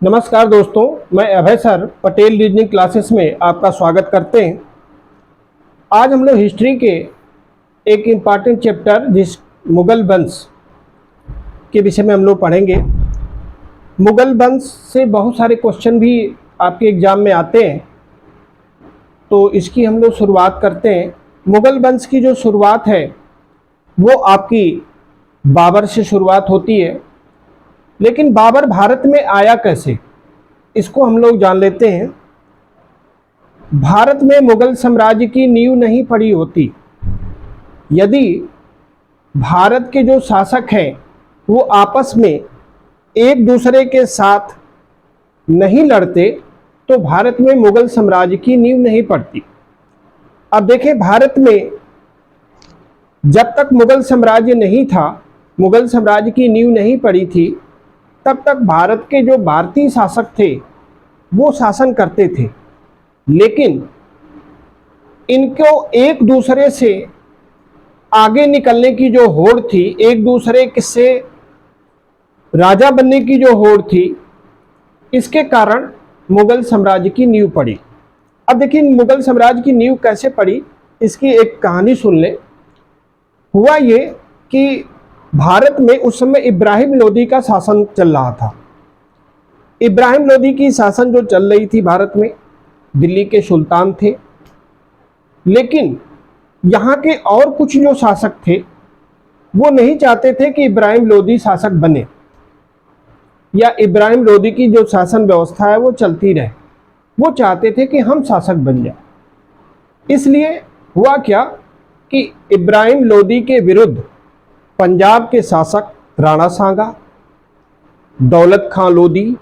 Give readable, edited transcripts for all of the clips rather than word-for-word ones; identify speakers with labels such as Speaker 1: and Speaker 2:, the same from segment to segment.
Speaker 1: नमस्कार दोस्तों, मैं अभय सर पटेल रीजनिंग क्लासेस में आपका स्वागत करते हैं। आज हम लोग हिस्ट्री के एक इम्पॉर्टेंट चैप्टर जिस मुगल वंश के विषय में हम लोग पढ़ेंगे। मुगल वंश से बहुत सारे क्वेश्चन भी आपके एग्ज़ाम में आते हैं, तो इसकी हम लोग शुरुआत करते हैं। मुगल वंश की जो शुरुआत है वो आपकी बाबर से शुरुआत होती है, लेकिन बाबर भारत में आया कैसे, इसको हम लोग जान लेते हैं। भारत में मुगल साम्राज्य की नींव नहीं पड़ी होती यदि भारत के जो शासक हैं वो आपस में एक दूसरे के साथ नहीं लड़ते, तो भारत में मुगल साम्राज्य की नींव नहीं पड़ती। अब देखिए, भारत में जब तक मुगल साम्राज्य नहीं था, मुगल साम्राज्य की नींव नहीं पड़ी थी, तब तक भारत के जो भारतीय शासक थे वो शासन करते थे, लेकिन इनको एक दूसरे से आगे निकलने की जो होड़ थी, एक दूसरे से राजा बनने की जो होड़ थी, इसके कारण मुगल साम्राज्य की नींव पड़ी। अब देखिए, मुगल साम्राज्य की नींव कैसे पड़ी, इसकी एक कहानी सुन ले। हुआ ये कि भारत में उस समय इब्राहिम लोदी का शासन चल रहा था। इब्राहिम लोदी की शासन जो चल रही थी भारत में, दिल्ली के सुल्तान थे, लेकिन यहाँ के और कुछ जो शासक थे वो नहीं चाहते थे कि इब्राहिम लोदी शासक बने या इब्राहिम लोदी की जो शासन व्यवस्था है वो चलती रहे। वो चाहते थे कि हम शासक बन जाए। इसलिए हुआ क्या कि इब्राहिम लोदी के विरुद्ध पंजाब के शासक राणा सांगा, दौलत खां लोदी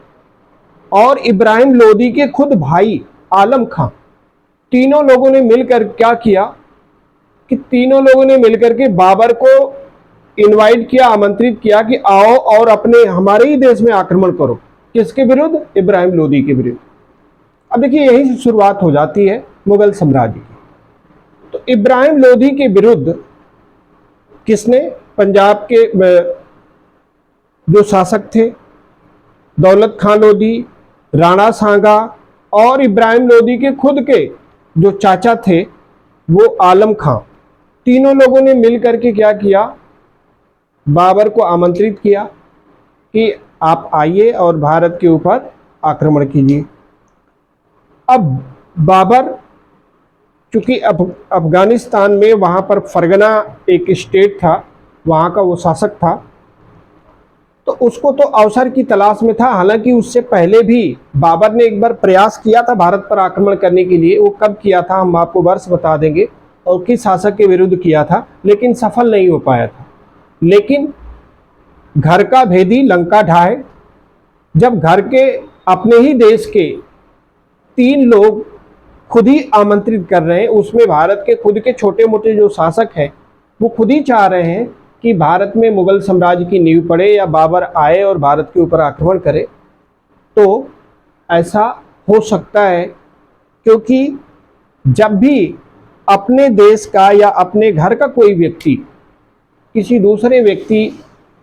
Speaker 1: और इब्राहिम लोदी के खुद भाई आलम खां, तीनों लोगों ने मिलकर क्या किया कि तीनों लोगों ने मिलकर के बाबर को इनवाइट किया, आमंत्रित किया कि आओ और अपने हमारे ही देश में आक्रमण करो। किसके विरुद्ध? इब्राहिम लोदी के विरुद्ध। अब देखिए, यही से शुरुआत हो जाती है मुगल साम्राज्य की। तो इब्राहिम लोदी के विरुद्ध किसने? पंजाब के जो शासक थे, दौलत खां लोदी, राणा सांगा और इब्राहिम लोदी के खुद के जो चाचा थे वो आलम खां, तीनों लोगों ने मिलकर के क्या किया, बाबर को आमंत्रित किया कि आप आइए और भारत के ऊपर आक्रमण कीजिए। अब बाबर चूंकि अफगानिस्तान में वहाँ पर फरगना एक स्टेट था, वहाँ का वो शासक था, तो उसको तो अवसर की तलाश में था। हालांकि उससे पहले भी बाबर ने एक बार प्रयास किया था भारत पर आक्रमण करने के लिए। वो कब किया था हम आपको वर्ष बता देंगे और किस शासक के विरुद्ध किया था, लेकिन सफल नहीं हो पाया था। लेकिन घर का भेदी लंका ढाए, जब घर के अपने ही देश के 3 लोग खुद ही आमंत्रित कर रहे हैं, उसमें भारत के खुद के छोटे मोटे जो शासक हैं वो खुद ही चाह रहे हैं कि भारत में मुगल साम्राज्य की नींव पड़े या बाबर आए और भारत के ऊपर आक्रमण करे, तो ऐसा हो सकता है। क्योंकि जब भी अपने देश का या अपने घर का कोई व्यक्ति किसी दूसरे व्यक्ति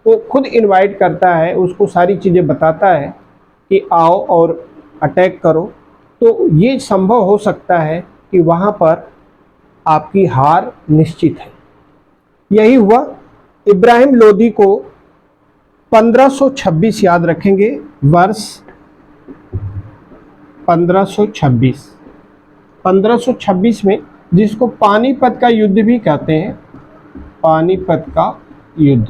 Speaker 1: को खुद इनवाइट करता है, उसको सारी चीज़ें बताता है कि आओ और अटैक करो, तो ये संभव हो सकता है कि वहाँ पर आपकी हार निश्चित है। यही हुआ। इब्राहिम लोदी को 1526, याद रखेंगे वर्ष 1526 में, जिसको पानीपत का युद्ध भी कहते हैं, पानीपत का युद्ध,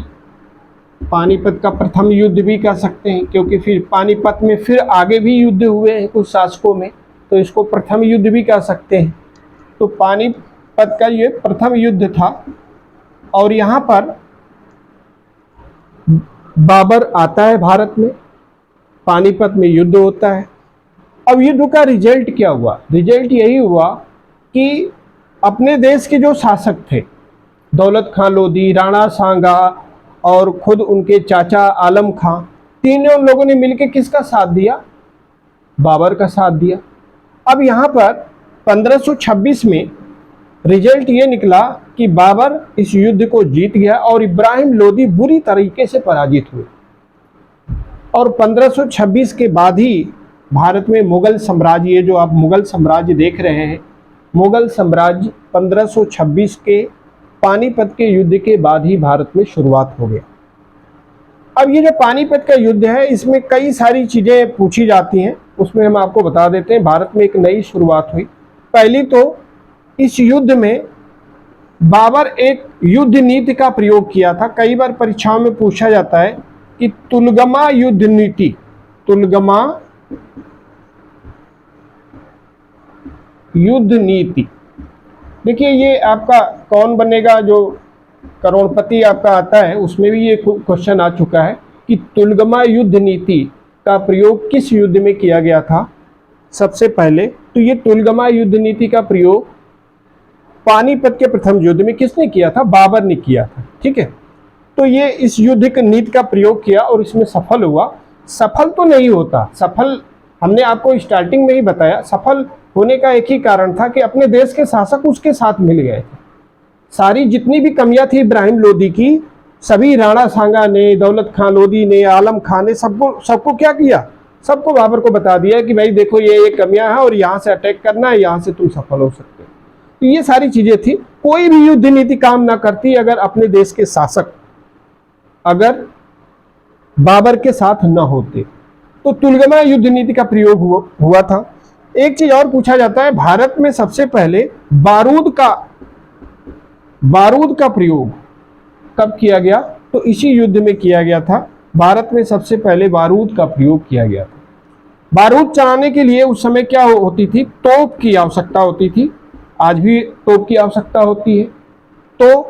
Speaker 1: पानीपत का प्रथम युद्ध भी कह सकते हैं, क्योंकि फिर पानीपत में फिर आगे भी युद्ध हुए हैं कुछ शासकों में, तो इसको प्रथम युद्ध भी कह सकते हैं। तो पानीपत का ये प्रथम युद्ध था और यहाँ पर बाबर आता है भारत में, पानीपत में युद्ध होता है। अब युद्ध का रिजल्ट क्या हुआ? रिजल्ट यही हुआ कि अपने देश के जो शासक थे, दौलत खां लोदी, राणा सांगा और खुद उनके चाचा आलम खां, तीनों लोगों ने मिलकर किसका साथ दिया? बाबर का साथ दिया। अब यहाँ पर 1526 में रिजल्ट ये निकला कि बाबर इस युद्ध को जीत गया और इब्राहिम लोदी बुरी तरीके से पराजित हुए। और 1526 के बाद ही भारत में मुगल साम्राज्य, ये जो आप मुगल साम्राज्य देख रहे हैं, मुगल साम्राज्य 1526 के पानीपत के युद्ध के बाद ही भारत में शुरुआत हो गया। अब ये जो पानीपत का युद्ध है, इसमें कई सारी चीज़ें पूछी जाती हैं, उसमें हम आपको बता देते हैं। भारत में एक नई शुरुआत हुई। पहली तो इस युद्ध में बाबर एक युद्ध नीति का प्रयोग किया था। कई बार परीक्षाओं में पूछा जाता है कि तुलगमा युद्ध नीति, तुलगमा युद्ध नीति। देखिए ये आपका कौन बनेगा जो करोड़पति आपका आता है, उसमें भी ये क्वेश्चन आ चुका है कि तुलगमा युद्ध नीति का प्रयोग किस युद्ध में किया गया था सबसे पहले। तो ये तुलगमा युद्ध नीति का प्रयोग पानीपत के प्रथम युद्ध में किसने किया था? बाबर ने किया था। ठीक है, तो ये इस युद्ध के नीति का प्रयोग किया और इसमें सफल हुआ। सफल तो नहीं होता, सफल हमने आपको स्टार्टिंग में ही बताया, सफल होने का एक ही कारण था कि अपने देश के शासक उसके साथ मिल गए थे। सारी जितनी भी कमियां थी इब्राहिम लोदी की, सभी राणा सांगा ने, दौलत खान लोदी ने, आलम खान ने सबको क्या किया? सबको बाबर को बता दिया कि भाई देखो ये कमियां हैं और यहाँ से अटैक करना है, यहाँ से तुम सफल हो सकते हो। तो ये सारी चीजें थी। कोई भी युद्ध नीति काम ना करती अगर अपने देश के शासक अगर बाबर के साथ न होते। तो तुलगमा युद्ध नीति का प्रयोग हुआ था। एक चीज और पूछा जाता है, भारत में सबसे पहले बारूद का प्रयोग कब किया गया? तो इसी युद्ध में किया गया था। भारत में सबसे पहले बारूद का प्रयोग किया गया था। बारूद चलाने के लिए उस समय क्या होती थी? तोप की आवश्यकता होती थी। आज भी तोप की आवश्यकता होती है। तो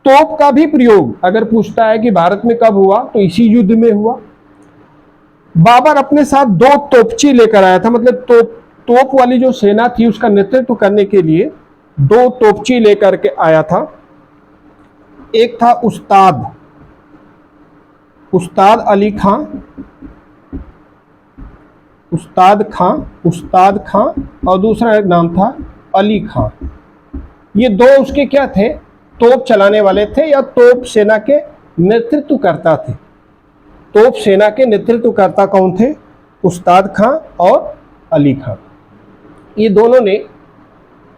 Speaker 1: तोप का भी प्रयोग अगर पूछता है कि भारत में कब हुआ, तो इसी युद्ध में हुआ। बाबर अपने साथ 2 तोपची लेकर आया था, मतलब तोप वाली जो सेना थी उसका नेतृत्व करने के लिए 2 तोपची लेकर के आया था। एक था उस्ताद अली खां, उस्ताद खां और दूसरा एक नाम था अली खां। ये 2 उसके क्या थे? तोप चलाने वाले थे या तोप सेना के नेतृत्वकर्ता थे। तोप सेना के नेतृत्वकर्ता कौन थे? उस्ताद खां और अली खां। ये दोनों ने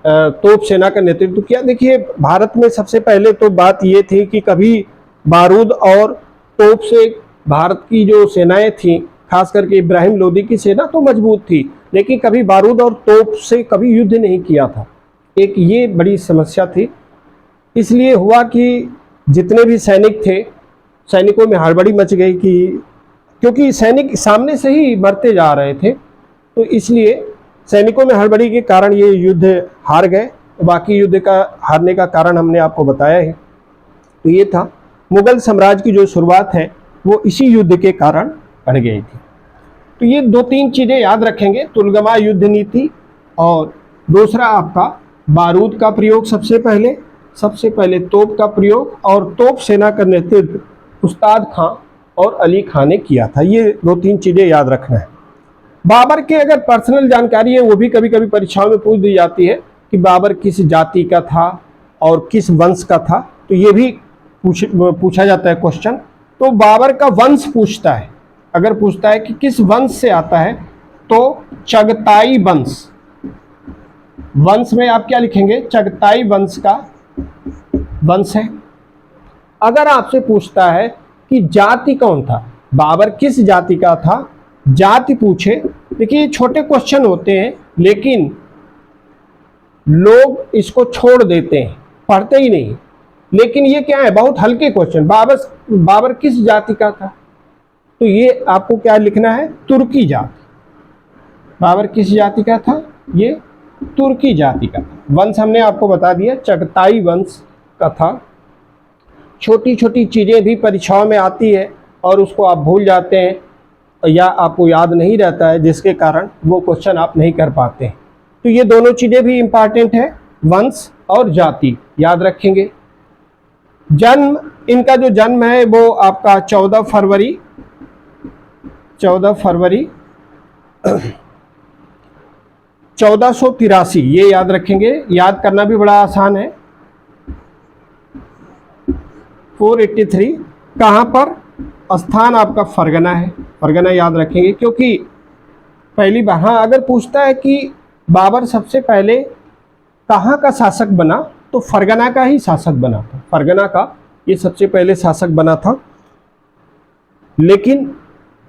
Speaker 1: तोप सेना का नेतृत्व किया। देखिए भारत में सबसे पहले तो बात ये थी कि कभी बारूद और तोप से भारत की जो सेनाएं थी, खास करके इब्राहिम लोदी की सेना तो मजबूत थी, लेकिन कभी बारूद और तोप से कभी युद्ध नहीं किया था। एक ये बड़ी समस्या थी। इसलिए हुआ कि जितने भी सैनिक थे, सैनिकों में हड़बड़ी मच गई कि क्योंकि सैनिक सामने से ही मरते जा रहे थे, तो इसलिए सैनिकों में हड़बड़ी के कारण ये युद्ध हार गए। बाकी युद्ध का हारने का कारण हमने आपको बताया है। तो ये था मुगल साम्राज्य की जो शुरुआत है वो इसी युद्ध के कारण अड़ गई थी। तो ये 2-3 चीज़ें याद रखेंगे, तुलगमा युद्ध नीति और दूसरा आपका बारूद का प्रयोग सबसे पहले तोप का प्रयोग, और तोप सेना का नेतृत्व उस्ताद खां और अली खां ने किया था। ये 2-3 चीज़ें याद रखना है। बाबर के अगर पर्सनल जानकारी है वो भी कभी कभी परीक्षाओं में पूछ दी जाती है कि बाबर किस जाति का था और किस वंश का था, तो ये भी पूछा जाता है क्वेश्चन। तो बाबर का वंश पूछता है, अगर पूछता है कि किस वंश से आता है तो चगताई वंश में आप क्या लिखेंगे? चगताई वंश का वंश है। अगर आपसे पूछता है कि जाति कौन था, बाबर किस जाति का था, जाति पूछे, देखिए ये छोटे क्वेश्चन होते हैं लेकिन लोग इसको छोड़ देते हैं, पढ़ते ही नहीं। लेकिन ये क्या है? बहुत हल्के क्वेश्चन। बाबर किस जाति का था, तो ये आपको क्या लिखना है? तुर्की जाति। बाबर किस जाति का था? ये तुर्की जाति का था। वंश हमने आपको बता दिया, चगताई वंश का था। छोटी छोटी चीज़ें भी परीक्षाओं में आती है और उसको आप भूल जाते हैं या आपको याद नहीं रहता है, जिसके कारण वो क्वेश्चन आप नहीं कर पाते हैं। तो ये दोनों चीज़ें भी इम्पॉर्टेंट है, वंश और जाति याद रखेंगे। जन्म, इनका जो जन्म है वो आपका 14 फरवरी 1483, ये याद रखेंगे। याद करना भी बड़ा आसान है। 483 कहाँ पर? स्थान आपका फरगना है, फरगना याद रखेंगे, क्योंकि पहली बार, हाँ अगर पूछता है कि बाबर सबसे पहले कहाँ का शासक बना, तो फरगना का ही शासक बना था, फरगना का ये सबसे पहले शासक बना था। लेकिन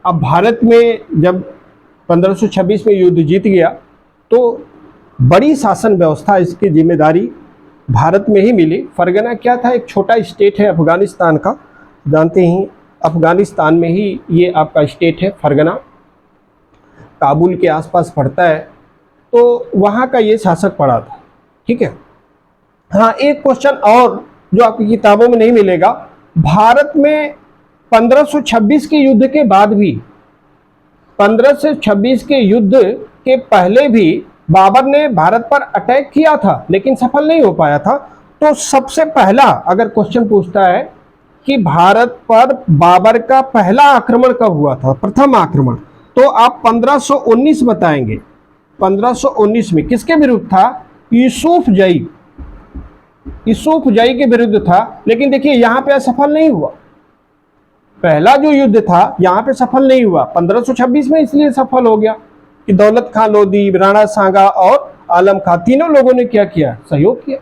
Speaker 1: अब भारत में जब 1526 में युद्ध जीत गया तो बड़ी शासन व्यवस्था, इसकी जिम्मेदारी भारत में ही मिली। फरगना क्या था, एक छोटा स्टेट है अफगानिस्तान का, जानते ही अफगानिस्तान में ही ये आपका स्टेट है फरगना, काबुल के आसपास पड़ता है, तो वहाँ का ये शासक पड़ा था। ठीक है। हाँ एक क्वेश्चन और जो आपकी किताबों में नहीं मिलेगा, भारत में 1526 के युद्ध के बाद भी, 1526 के युद्ध के पहले भी बाबर ने भारत पर अटैक किया था लेकिन सफल नहीं हो पाया था। तो सबसे पहला अगर क्वेश्चन पूछता है कि भारत पर बाबर का पहला आक्रमण कब हुआ था, प्रथम आक्रमण, तो आप 1519 बताएंगे। 1519 में किसके विरुद्ध था, यूसुफ जई, यूसुफ जई के विरुद्ध था। लेकिन देखिए यहां पे असफल नहीं हुआ, पहला जो युद्ध था यहां पे सफल नहीं हुआ, 1526 में इसलिए सफल हो गया कि दौलत खां लोदी, राणा सांगा और आलम खां तीनों लोगों ने क्या किया, सहयोग किया,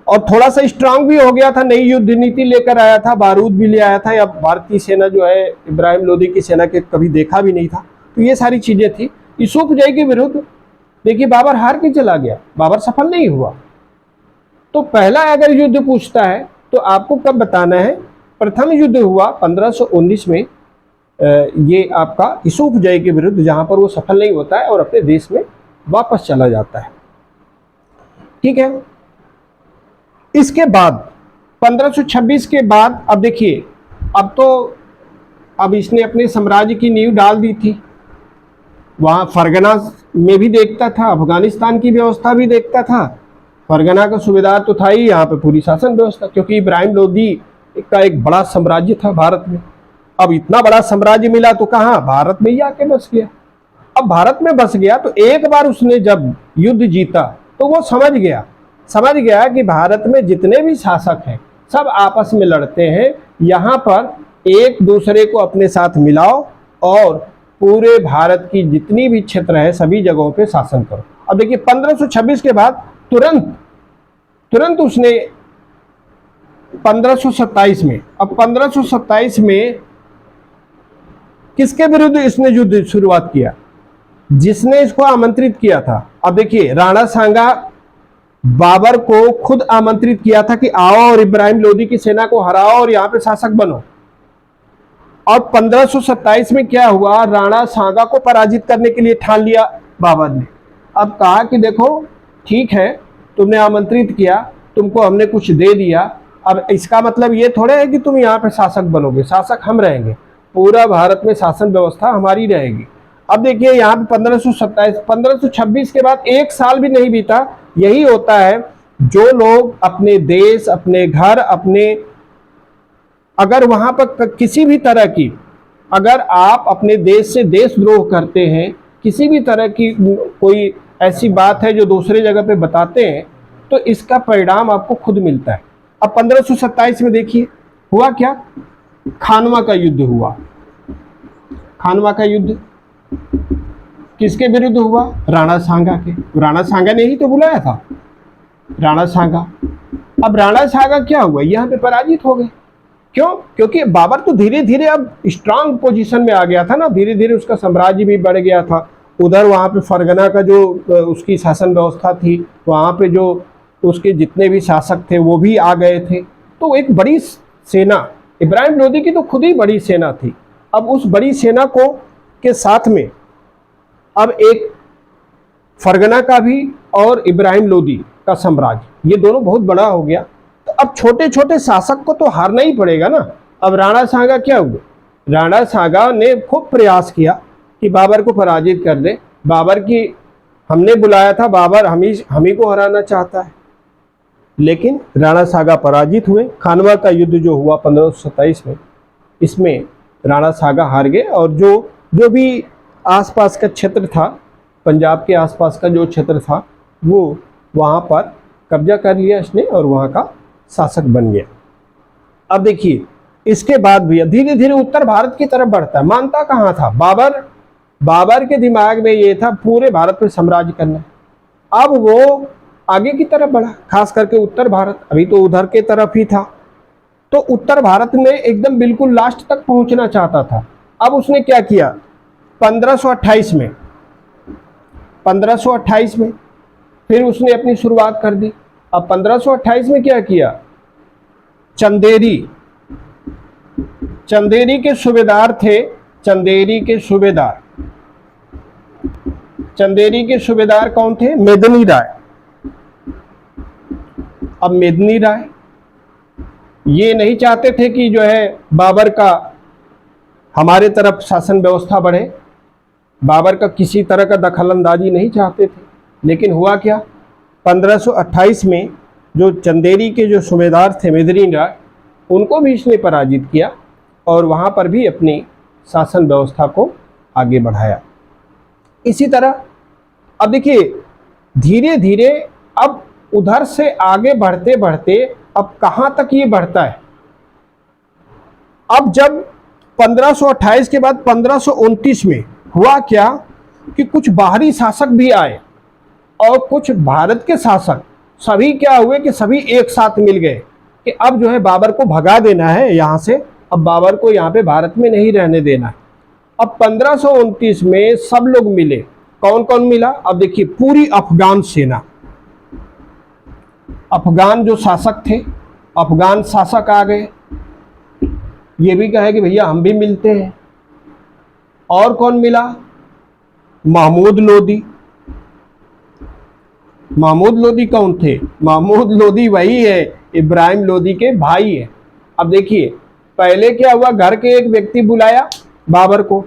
Speaker 1: और थोड़ा सा स्ट्रांग भी हो गया था, नई युद्ध नीति लेकर आया था, बारूद भी ले आया था, या भारतीय सेना जो है इब्राहिम लोदी की सेना के कभी देखा भी नहीं था। तो ये सारी चीजें थी। यूसुफ जई के विरुद्ध देखिए बाबर हार के चला गया, बाबर सफल नहीं हुआ। तो पहला अगर युद्ध पूछता है तो आपको कब बताना है, प्रथम युद्ध हुआ 1519 में, ये आपका यूसुफ जई के विरुद्ध, जहां पर वो सफल नहीं होता है और अपने देश में वापस चला जाता है। ठीक है। इसके बाद 1526 के बाद अब देखिए, अब इसने अपने साम्राज्य की नींव डाल दी थी, वहाँ फरगना में भी देखता था, अफगानिस्तान की व्यवस्था भी देखता था, फरगना का सूबेदार तो था ही, यहाँ पे पूरी शासन व्यवस्था, क्योंकि इब्राहिम लोदी का एक बड़ा साम्राज्य था भारत में। अब इतना बड़ा साम्राज्य मिला तो कहाँ, भारत में ही आके बस गया। अब भारत में बस गया तो एक बार उसने जब युद्ध जीता तो वो समझ गया कि भारत में जितने भी शासक हैं सब आपस में लड़ते हैं, यहाँ पर एक दूसरे को अपने साथ मिलाओ और पूरे भारत की जितनी भी क्षेत्र है सभी जगहों पे शासन करो। अब देखिए 1526 के बाद तुरंत उसने 1527 में, अब 1527 में किसके विरुद्ध इसने युद्ध शुरुआत किया, जिसने इसको आमंत्रित किया था। अब देखिए राणा सांगा बाबर को खुद आमंत्रित किया था कि आओ और इब्राहिम लोदी की सेना को हराओ और यहां पे शासक बनो। और 1527 में क्या हुआ, राणा सांगा को पराजित करने के लिए ठान लिया बाबर ने। अब कहा कि देखो ठीक है, तुमने आमंत्रित किया, तुमको हमने कुछ दे दिया, अब इसका मतलब ये थोड़ा है कि तुम यहाँ पे शासक बनोगे, शासक हम रहेंगे, पूरा भारत में शासन व्यवस्था हमारी रहेगी। अब देखिए यहाँ पे 1526 के बाद एक साल भी नहीं बीता, यही होता है जो लोग अपने देश, अपने घर, अगर वहां पर किसी भी तरह की, अगर आप अपने देश से देशद्रोह करते हैं, किसी भी तरह की कोई ऐसी बात है जो दूसरे जगह पे बताते हैं, तो इसका परिणाम आपको खुद मिलता है। अब 1527 में देखिए हुआ क्या, खानवा का युद्ध हुआ। खानवा का युद्ध किसके विरुद्ध हुआ, राणा सांगा के। राणा सांगा ने ही तो बुलाया था, राणा सांगा। अब राणा सांगा क्या हुआ, यहाँ पे पराजित हो गए। क्यों, क्योंकि बाबर तो धीरे धीरे अब स्ट्रांग पोजीशन में आ गया था ना, धीरे धीरे उसका साम्राज्य भी बढ़ गया था। उधर वहाँ पे फरगना का जो उसकी शासन व्यवस्था थी, वहाँ पे जो उसके जितने भी शासक थे वो भी आ गए थे। तो एक बड़ी सेना, इब्राहिम लोदी की तो खुद ही बड़ी सेना थी। अब उस बड़ी सेना को के साथ में अब एक फरगना का भी और इब्राहिम लोदी का साम्राज्य, ये दोनों बहुत बड़ा हो गया। तो अब छोटे छोटे शासक को तो हारना ही पड़ेगा ना। अब राणा सांगा क्या हुआ, राणा सांगा ने खूब प्रयास किया कि बाबर को पराजित कर दे। बाबर की हमने बुलाया था, बाबर हम ही को हराना चाहता है, लेकिन राणा सांगा पराजित हुए। खानवा का युद्ध जो हुआ 1527 में, इसमें राणा सांगा हार गए और जो भी आसपास का क्षेत्र था, पंजाब के आसपास का जो क्षेत्र था, वो वहाँ पर कब्जा कर लिया इसने और वहाँ का शासक बन गया। अब देखिए इसके बाद भी धीरे धीरे उत्तर भारत की तरफ बढ़ता है। मानता कहाँ था बाबर के दिमाग में ये था पूरे भारत पर साम्राज्य करना है। अब वो आगे की तरफ बढ़ा, खास करके उत्तर भारत, अभी तो उधर के तरफ ही था, तो उत्तर भारत में एकदम बिल्कुल लास्ट तक पहुंचना चाहता था। अब उसने क्या किया, 1528 में फिर उसने अपनी शुरुआत कर दी। अब 1528 में क्या किया, चंदेरी के सूबेदार थे, चंदेरी के सूबेदार कौन थे, मेदिनी राय। अब मेदिनी राय ये नहीं चाहते थे कि जो है बाबर का हमारे तरफ शासन व्यवस्था बढ़े, बाबर का किसी तरह का दखल अंदाजी नहीं चाहते थे। लेकिन हुआ क्या, 1528 में जो चंदेरी के जो सूबेदार थे मेदिनी राय, उनको भी इसने पराजित किया और वहाँ पर भी अपनी शासन व्यवस्था को आगे बढ़ाया। इसी तरह अब देखिए धीरे धीरे अब उधर से आगे बढ़ते बढ़ते अब कहाँ तक ये बढ़ता है। अब जब 1528 के बाद 1529 में हुआ क्या कि कुछ बाहरी शासक भी आए और कुछ भारत के शासक, सभी क्या हुए कि सभी एक साथ मिल गए कि अब जो है बाबर को भगा देना है यहाँ से, अब बाबर को यहाँ पे भारत में नहीं रहने देना है। अब 1529 में सब लोग मिले। कौन कौन मिला, अब देखिए पूरी अफगान सेना, अफगान जो शासक थे, अफगान शासक आ गए, ये भी कहे कि भैया हम भी मिलते हैं। और कौन मिला, महमूद लोदी। महमूद लोदी कौन थे, महमूद लोदी वही है, इब्राहिम लोदी के भाई है। अब देखिए पहले क्या हुआ, घर के एक व्यक्ति बुलाया बाबर को,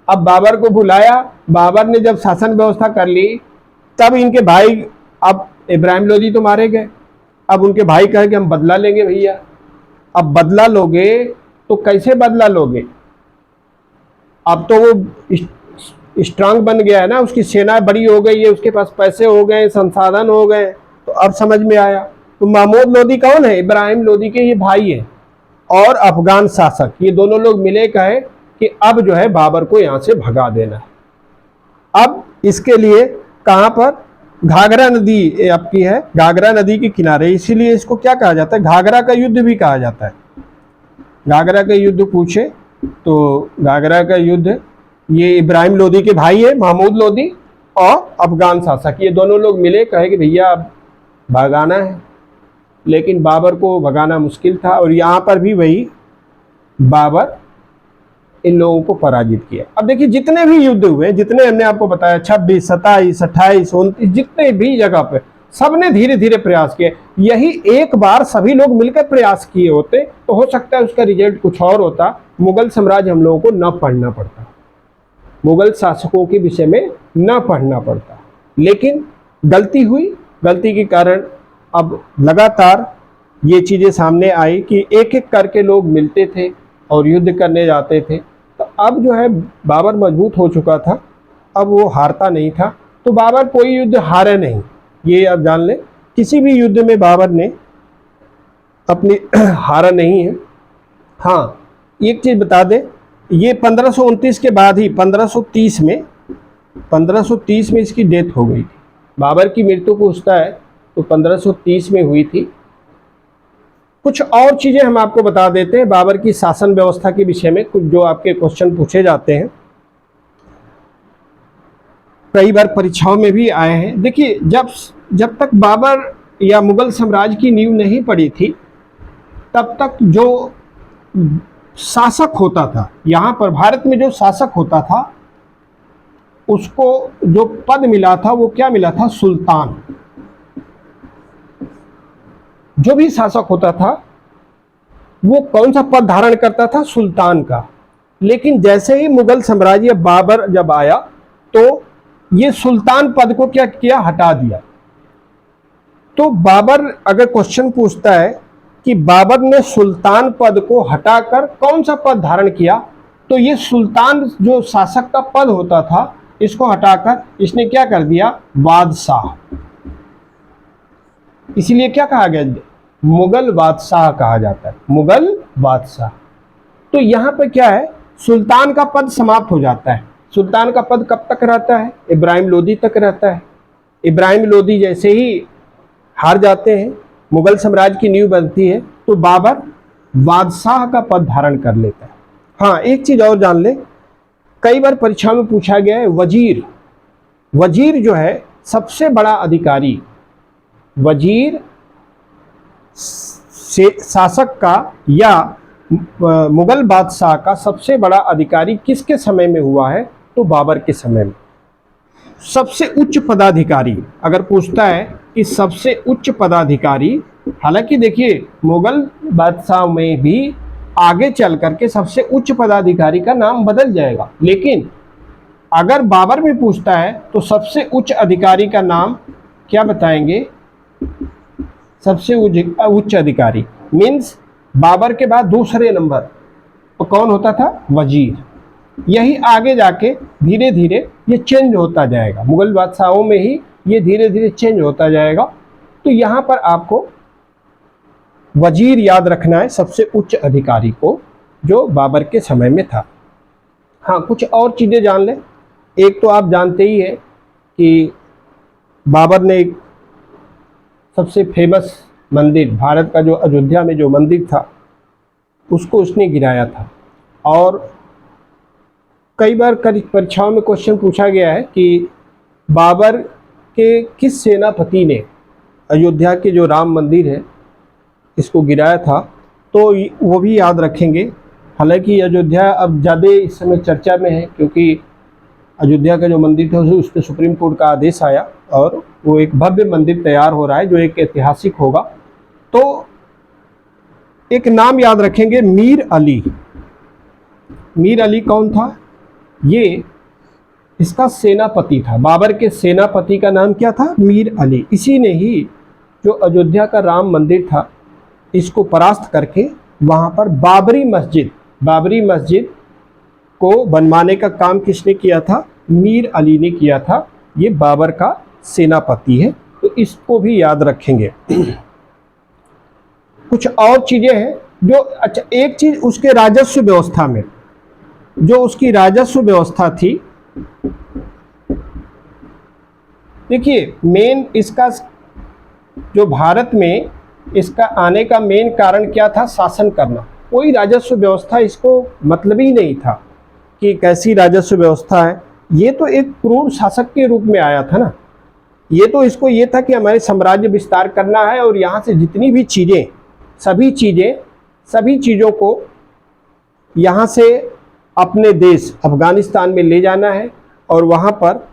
Speaker 1: अब बाबर को बुलाया, बाबर ने जब शासन व्यवस्था कर ली तब इनके भाई, अब इब्राहिम लोदी तो मारे गए, अब उनके भाई कहे कि हम बदला लेंगे भैया। अब बदला लोगे तो कैसे बदला लोगे, अब तो वो स्ट्रांग बन गया है ना, उसकी सेना बड़ी हो गई है, उसके पास पैसे हो गए, संसाधन हो गए, तो अब समझ में आया। तो महमूद लोदी कौन है, इब्राहिम लोदी के ये भाई है और अफगान शासक, ये दोनों लोग मिले कहे कि अब जो है बाबर को यहाँ से भगा देना है। अब इसके लिए कहाँ पर, घाघरा नदी आपकी है, घाघरा नदी के किनारे, इसीलिए इसको क्या कहा जाता है, घाघरा का युद्ध भी कहा जाता है। घाघरा का युद्ध पूछे तो घाघरा का युद्ध, ये इब्राहिम लोदी के भाई है महमूद लोदी और अफगान शासक, ये दोनों लोग मिले कहे कि भैया अब भगाना है। लेकिन बाबर को भगाना मुश्किल था और यहाँ पर भी वही बाबर इन लोगों को पराजित किया। अब देखिए जितने भी युद्ध हुए, जितने हमने आपको बताया, 26, 27, 28, 29, जितने भी जगह पे सबने धीरे धीरे प्रयास किए। यही एक बार सभी लोग मिलकर प्रयास किए होते तो हो सकता है उसका रिजल्ट कुछ और होता, मुगल साम्राज्य हम लोगों को न पढ़ना पड़ता, मुगल शासकों के विषय में न पढ़ना पड़ता। लेकिन गलती हुई, गलती के कारण अब लगातार ये चीज़ें सामने आई कि एक एक करके लोग मिलते थे और युद्ध करने जाते थे। तो अब जो है बाबर मजबूत हो चुका था, अब वो हारता नहीं था, तो बाबर कोई युद्ध हारे नहीं, ये आप जान लें। किसी भी युद्ध में बाबर ने अपनी हारा नहीं है। हाँ एक चीज़ बता दें, ये 1529 के बाद ही 1530 में इसकी डेथ हो गई थी। बाबर की मृत्यु पूछता है तो 1530 में हुई थी। कुछ और चीज़ें हम आपको बता देते हैं बाबर की शासन व्यवस्था के विषय में, कुछ जो आपके क्वेश्चन पूछे जाते हैं, कई बार परीक्षाओं में भी आए हैं। देखिए जब तक बाबर या मुगल साम्राज्य की नींव नहीं पड़ी थी तब तक जो शासक होता था, यहाँ पर भारत में जो शासक होता था उसको जो पद मिला था वो क्या मिला था, सुल्तान। जो भी शासक होता था वो कौन सा पद धारण करता था, सुल्तान का। लेकिन जैसे ही मुगल साम्राज्य बाबर जब आया तो ये सुल्तान पद को क्या किया, हटा दिया। तो बाबर अगर क्वेश्चन पूछता है कि बाबर ने सुल्तान पद को हटाकर कौन सा पद धारण किया, तो ये सुल्तान जो शासक का पद होता था इसको हटाकर इसने क्या कर दिया, बादशाह। इसीलिए क्या कहा गया, मुगल बादशाह कहा जाता है, मुगल बादशाह। तो यहाँ पे क्या है, सुल्तान का पद समाप्त हो जाता है। सुल्तान का पद कब तक रहता है? इब्राहिम लोदी तक रहता है। इब्राहिम लोदी जैसे ही हार जाते हैं, मुगल साम्राज्य की नींव बनती है, तो बाबर बादशाह का पद धारण कर लेता है। हाँ, एक चीज और जान ले, कई बार परीक्षा में पूछा गया है वजीर। वजीर जो है सबसे बड़ा अधिकारी, वजीर से शासक का या मुगल बादशाह का सबसे बड़ा अधिकारी किसके समय में हुआ है? तो बाबर के समय में। सबसे उच्च पदाधिकारी अगर पूछता है कि सबसे उच्च पदाधिकारी, हालांकि देखिए मुगल बादशाह में भी आगे चल करके सबसे उच्च पदाधिकारी का नाम बदल जाएगा, लेकिन अगर बाबर में पूछता है तो सबसे उच्च अधिकारी का नाम क्या बताएंगे? सबसे उच्च अधिकारी मीन्स बाबर के बाद दूसरे नंबर तो कौन होता था? वजीर। यही आगे जाके धीरे धीरे ये चेंज होता जाएगा, मुगल बादशाहों में ही ये धीरे धीरे चेंज होता जाएगा। तो यहाँ पर आपको वजीर याद रखना है, सबसे उच्च अधिकारी को, जो बाबर के समय में था। हाँ, कुछ और चीज़ें जान लें। एक तो आप जानते ही हैं कि बाबर ने एक सबसे फेमस मंदिर, भारत का जो अयोध्या में जो मंदिर था उसको उसने गिराया था। और कई बार परीक्षाओं में क्वेश्चन पूछा गया है कि बाबर के किस सेनापति ने अयोध्या के जो राम मंदिर है इसको गिराया था, तो वो भी याद रखेंगे। हालांकि अयोध्या अब ज़्यादा इस समय चर्चा में है, क्योंकि अयोध्या का जो मंदिर था उस पर सुप्रीम कोर्ट का आदेश आया और वो एक भव्य मंदिर तैयार हो रहा है जो एक ऐतिहासिक होगा। तो एक नाम याद रखेंगे, मीर अली। मीर अली कौन था? ये इसका सेनापति था। बाबर के सेनापति का नाम क्या था? मीर अली। इसी ने ही जो अयोध्या का राम मंदिर था इसको परास्त करके वहाँ पर बाबरी मस्जिद को बनवाने का काम किसने किया था? मीर अली ने किया था। ये बाबर का सेनापति है, तो इसको भी याद रखेंगे। कुछ और चीज़ें हैं जो, अच्छा एक चीज़ उसके राजस्व व्यवस्था में, जो उसकी राजस्व व्यवस्था थी, देखिए मेन इसका जो भारत में इसका आने का मेन कारण क्या था? शासन करना। कोई राजस्व व्यवस्था इसको मतलब ही नहीं था कि कैसी राजस्व व्यवस्था है। ये तो एक क्रूर शासक के रूप में आया था ना। ये तो इसको ये था कि हमारे साम्राज्य विस्तार करना है और यहाँ से जितनी भी चीज़ें, सभी चीज़ों को यहाँ से अपने देश अफगानिस्तान में ले जाना है और वहाँ पर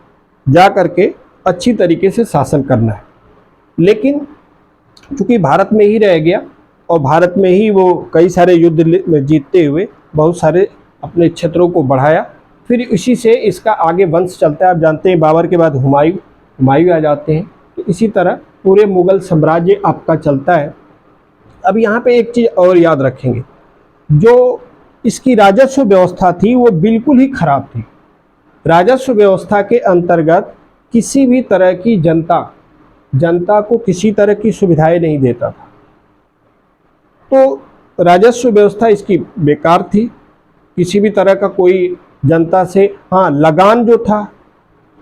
Speaker 1: जा कर के अच्छी तरीके से शासन करना है। लेकिन चूँकि भारत में ही रह गया और भारत में ही वो कई सारे युद्ध में जीतते हुए बहुत सारे अपने क्षेत्रों को बढ़ाया, फिर इसी से इसका आगे वंश चलता है। आप जानते हैं बाबर के बाद हुमायूं आ जाते हैं, तो इसी तरह पूरे मुगल साम्राज्य आपका चलता है। अब यहाँ पे एक चीज़ और याद रखेंगे, जो इसकी राजस्व व्यवस्था थी वो बिल्कुल ही खराब थी। राजस्व व्यवस्था के अंतर्गत किसी भी तरह की जनता को किसी तरह की सुविधाएं नहीं देता था। तो राजस्व व्यवस्था इसकी बेकार थी। किसी भी तरह का कोई जनता से, हाँ लगान जो था,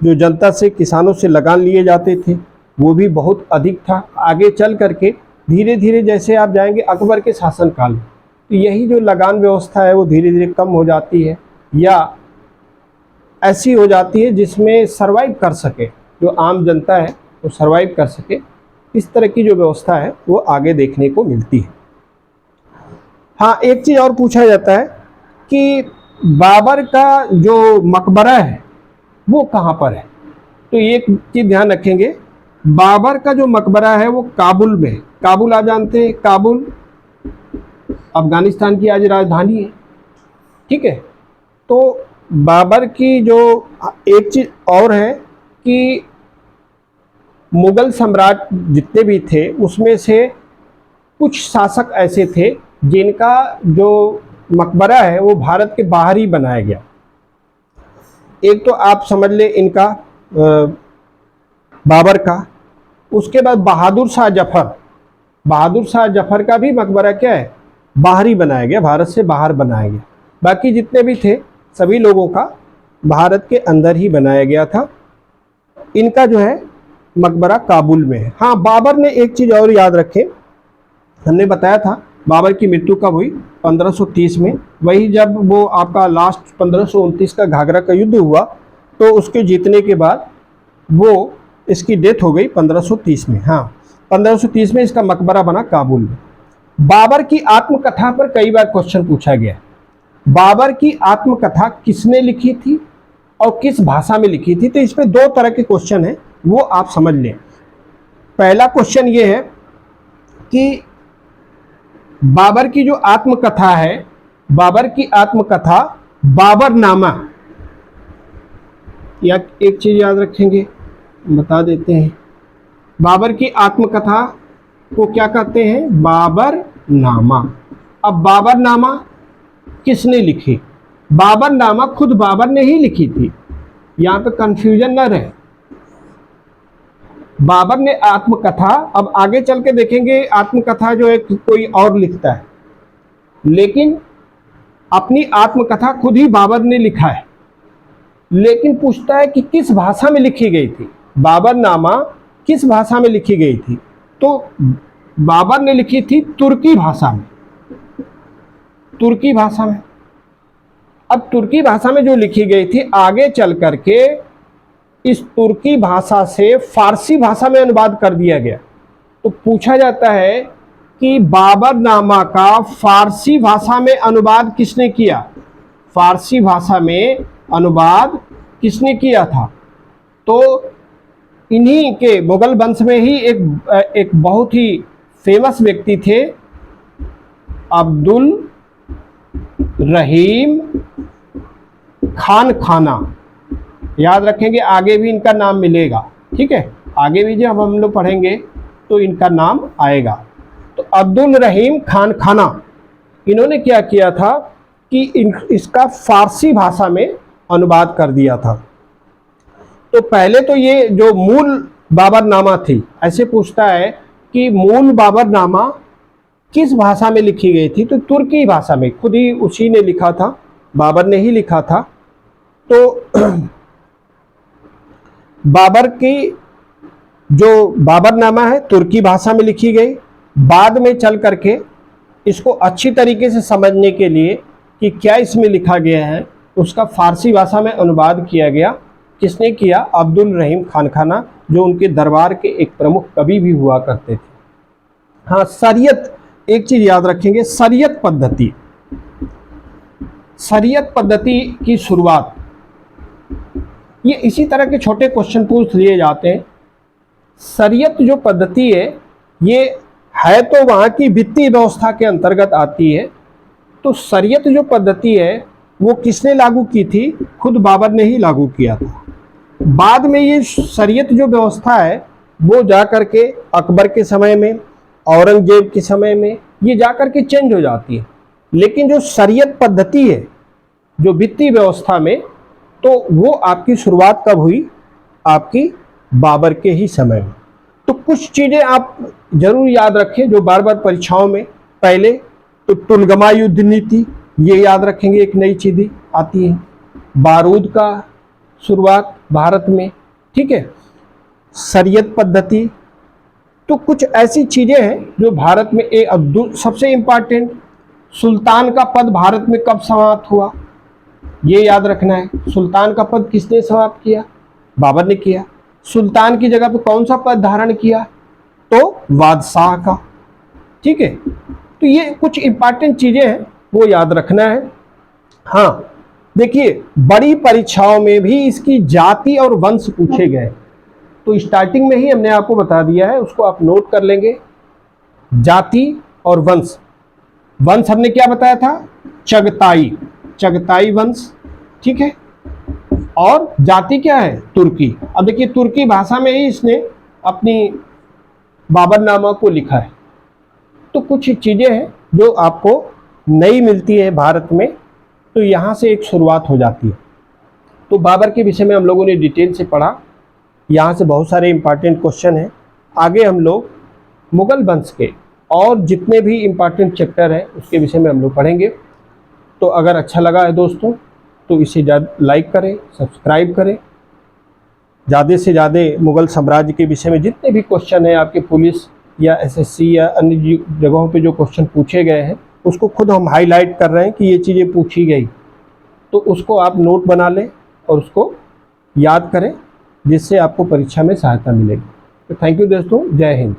Speaker 1: जो जनता से किसानों से लगान लिए जाते थे वो भी बहुत अधिक था। आगे चल करके धीरे धीरे जैसे आप जाएंगे अकबर के शासनकाल में, तो यही जो लगान व्यवस्था है वो धीरे धीरे कम हो जाती है या ऐसी हो जाती है जिसमें सरवाइव कर सके, जो आम जनता है वो सरवाइव कर सके। इस तरह की जो व्यवस्था है वो आगे देखने को मिलती है। हाँ, एक चीज़ और पूछा जाता है कि बाबर का जो मकबरा है वो कहाँ पर है? तो एक चीज़ ध्यान रखेंगे, बाबर का जो मकबरा है वो काबुल में है। काबुल आप जानते हैं, काबुल अफगानिस्तान की आज राजधानी है, ठीक है। तो बाबर की जो एक चीज़ और है कि मुगल सम्राट जितने भी थे उसमें से कुछ शासक ऐसे थे जिनका जो मकबरा है वो भारत के बाहर ही बनाया गया। एक तो आप समझ ले इनका बाबर का, उसके बाद बहादुर शाह जफर का भी मकबरा क्या है? बाहरी बनाया गया, भारत से बाहर बनाया गया। बाकी जितने भी थे सभी लोगों का भारत के अंदर ही बनाया गया था। इनका जो है मकबरा काबुल में है। हाँ, बाबर ने एक चीज़ और याद रखें, हमने बताया था बाबर की मृत्यु कब हुई, 1530 में। वही जब वो आपका लास्ट 1529 का घाघरा का युद्ध हुआ तो उसके जीतने के बाद वो इसकी डेथ हो गई 1530 में। हाँ, 1530 में इसका मकबरा बना काबुल में। बाबर की आत्मकथा पर कई बार क्वेश्चन पूछा गया। बाबर की आत्मकथा किसने लिखी थी और किस भाषा में लिखी थी? तो इसमें दो तरह के क्वेश्चन हैं, वो आप समझ लें। पहला क्वेश्चन ये है कि बाबर की जो आत्मकथा है, बाबर की आत्मकथा बाबरनामा, या एक चीज याद रखेंगे, बता देते हैं, बाबर की आत्मकथा को क्या कहते हैं? बाबरनामा। अब बाबरनामा किसने लिखी? बाबरनामा खुद बाबर ने ही लिखी थी, यहां पे कंफ्यूजन न रहे। बाबर ने आत्मकथा, अब आगे चल के देखेंगे आत्मकथा जो है कोई और लिखता है, लेकिन अपनी आत्मकथा खुद ही बाबर ने लिखा है। लेकिन पूछता है कि किस भाषा में लिखी गई थी, बाबरनामा किस भाषा में लिखी गई थी? तो बाबर ने लिखी थी तुर्की भाषा में, तुर्की भाषा में। अब तुर्की भाषा में जो लिखी गई थी, आगे चल करके इस तुर्की भाषा से फारसी भाषा में अनुवाद कर दिया गया। तो पूछा जाता है कि बाबरनामा का फारसी भाषा में अनुवाद किसने किया? फारसी भाषा में अनुवाद किसने किया था? तो इन्हीं के मुगल वंश में ही एक बहुत ही फेमस व्यक्ति थे, अब्दुल रहीम खान खाना। याद रखेंगे, आगे भी इनका नाम मिलेगा, ठीक है, आगे भी जब हम लोग पढ़ेंगे तो इनका नाम आएगा। तो अब्दुल रहीम खान खाना, इन्होंने क्या किया था कि इसका फारसी भाषा में अनुवाद कर दिया था। तो पहले तो ये जो मूल बाबरनामा थी, ऐसे पूछता है कि मूल बाबरनामा किस भाषा में लिखी गई थी? तो तुर्की भाषा में, खुद ही उसी ने लिखा था, बाबर ने ही लिखा था। तो बाबर की जो बाबरनामा है तुर्की भाषा में लिखी गई। बाद में चल करके इसको अच्छी तरीके से समझने के लिए कि क्या इसमें लिखा गया है, उसका फारसी भाषा में अनुवाद किया गया। किसने किया? अब्दुल रहीम खान खाना, जो उनके दरबार के एक प्रमुख कवि भी हुआ करते थे। हाँ, शरीयत, एक चीज याद रखेंगे, शरीयत पद्धति, शरीयत पद्धति की शुरुआत, ये इसी तरह के छोटे क्वेश्चन पूछ लिए जाते हैं। शरीयत जो पद्धति है, ये है तो वहाँ की वित्तीय व्यवस्था के अंतर्गत आती है। तो शरीयत जो पद्धति है वो किसने लागू की थी? खुद बाबर ने ही लागू किया था। बाद में ये शरीयत जो व्यवस्था है वो जा कर के अकबर के समय में, औरंगजेब के समय में ये जा कर के चेंज हो जाती है। लेकिन जो शरीयत पद्धति है जो वित्तीय व्यवस्था में, तो वो आपकी शुरुआत कब हुई? आपकी बाबर के ही समय में। तो कुछ चीज़ें आप जरूर याद रखें जो बार बार परीक्षाओं में, पहले तो टुलगमा युद्ध नीति, ये याद रखेंगे, एक नई चीज़ आती है। बारूद का शुरुआत भारत में, ठीक है, शरीयत पद्धति। तो कुछ ऐसी चीज़ें हैं जो भारत में सबसे इम्पॉर्टेंट, सुल्तान का पद भारत में कब समाप्त हुआ, ये याद रखना है। सुल्तान का पद किसने समाप्त किया? बाबर ने किया। सुल्तान की जगह पे कौन सा पद धारण किया? तो बादशाह का, ठीक है। तो ये कुछ इंपॉर्टेंट चीजें हैं, वो याद रखना है। हाँ, देखिए बड़ी परीक्षाओं में भी इसकी जाति और वंश पूछे गए। तो स्टार्टिंग में ही हमने आपको बता दिया है, उसको आप नोट कर लेंगे। जाति और वंश, वंश हमने क्या बताया था? चगताई, चगताई वंश, ठीक है। और जाति क्या है? तुर्की। अब देखिए तुर्की भाषा में ही इसने अपनी बाबरनामा को लिखा है। तो कुछ चीज़ें हैं जो आपको नई मिलती है भारत में, तो यहाँ से एक शुरुआत हो जाती है। तो बाबर के विषय में हम लोगों ने डिटेल से पढ़ा, यहाँ से बहुत सारे इंपॉर्टेंट क्वेश्चन हैं। आगे हम लोग मुगल वंश के और जितने भी इम्पॉर्टेंट चैप्टर है उसके विषय में हम लोग पढ़ेंगे। तो अगर अच्छा लगा है दोस्तों तो इसे लाइक करें, सब्सक्राइब करें। ज़्यादा से ज़्यादा मुग़ल साम्राज्य के विषय में जितने भी क्वेश्चन हैं आपके पुलिस या एसएससी या अन्य जगहों पे जो क्वेश्चन पूछे गए हैं उसको खुद हम हाईलाइट कर रहे हैं कि ये चीज़ें पूछी गई, तो उसको आप नोट बना लें और उसको याद करें, जिससे आपको परीक्षा में सहायता मिलेगी। तो थैंक यू दोस्तों, जय हिंद।